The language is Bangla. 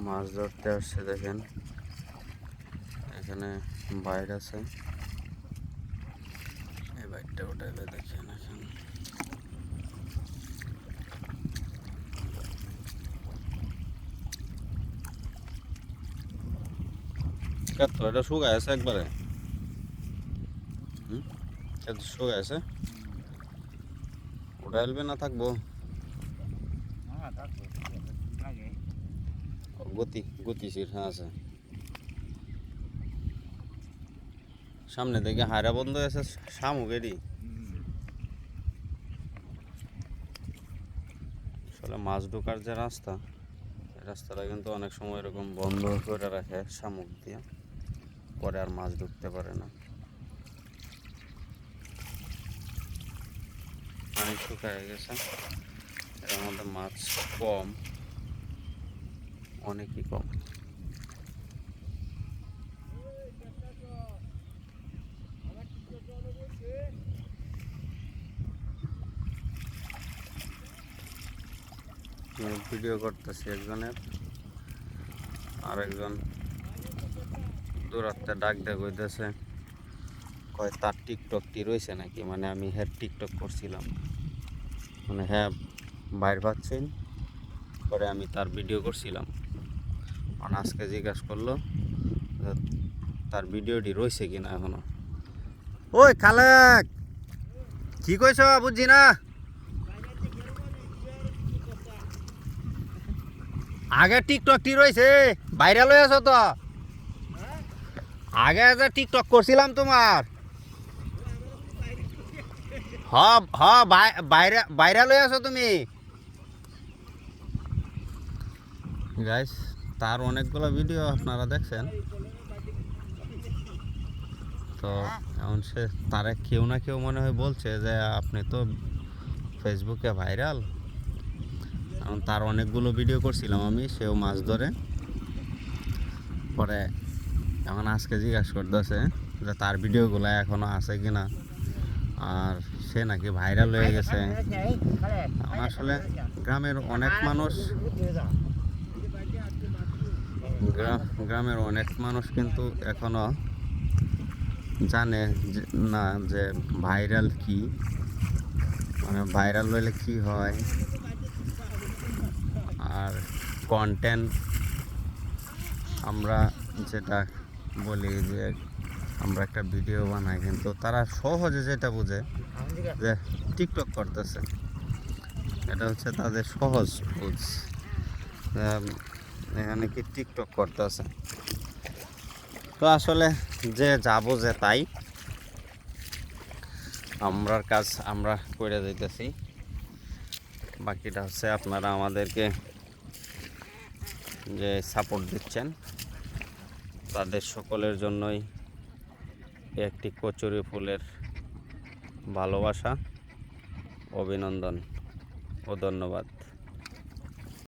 মাছ ধরতে আসছে দেখেন, এখানে বাইর আছে, এই বাইরটা উঠাইলে দেখেন এখন কত এটা শুকায় আছে একবারে। এত শুকায় আছে, উঠাইলবে না থাকবো গতিশীল হ্যাঁ আছে। সামনে দেখে হায়রা বন্ধ আছে শামুকেরই। আসলে মাছ ঢোকার যে রাস্তা, রাস্তাটা কিন্তু অনেক সময় এরকম বন্ধ করে রাখে শামুক দিয়ে, পরে আর মাছ ঢুকতে পারে না। পানি শুকায় গেছে, এর মধ্যে মাছ কম, অনেকই কম। ভিডিও করতেছি একজনের, আরেকজন দূরাত্মে ডাক দেয়া কইতেছে, কয় তার টিকটকটি রয়েছে নাকি, মানে আমি হ্যাঁ টিকটক করছিলাম, মানে হ্যাঁ বাইর পাচ্ছেন, পরে আমি তার ভিডিও করছিলাম। মানে আজকে জিজ্ঞাসা করলো তার ভিডিওটি রয়েছে কিনা এখনো। ওই খালেক কি কইছ বুঝছি না, আগে টিকটকটি রয়েছে ভাইরাল হয়ে আছো তো, আগে যে টিকটক করছিলাম তোমার, হ হ ভাইরাল হয়ে আছো তুমি গাইস। তার অনেকগুলো ভিডিও আপনারা দেখছেন তো, এখন সে তারা কেউ না কেউ মনে হয় বলছে যে আপনি তো ফেসবুকে ভাইরাল। এখন তার অনেকগুলো ভিডিও করছিলাম আমি, সেও মাছ ধরে, পরে এখন আজকে জিজ্ঞাসা করতেছে যে তার ভিডিওগুলো এখনো আছে কিনা, আর সে নাকি ভাইরাল হয়ে গেছে। আসলে গ্রামের অনেক মানুষ, গ্রামের অনেক মানুষ কিন্তু এখনো জানে না যে ভাইরাল কি, মানে ভাইরাল হইলে কি হয়, আর কন্টেন্ট আমরা যেটা বলি যে আমরা একটা ভিডিও বানাই, কিন্তু তারা সহজে যেটা বুঝে যে টিকটক করতেছে, এটা হচ্ছে তাদের সহজ বুঝ, এখানে কি টিকটক করতেছে। তো আসলে যে যা বোঝে তাই, আমরার কাজ আমরা করে যাইতেছি, বাকিটা হচ্ছে আপনারা আমাদেরকে যে সাপোর্ট দিচ্ছেন তাদের সকলের জন্যই একটি কচুরি ফুলের ভালোবাসা, অভিনন্দন ও ধন্যবাদ।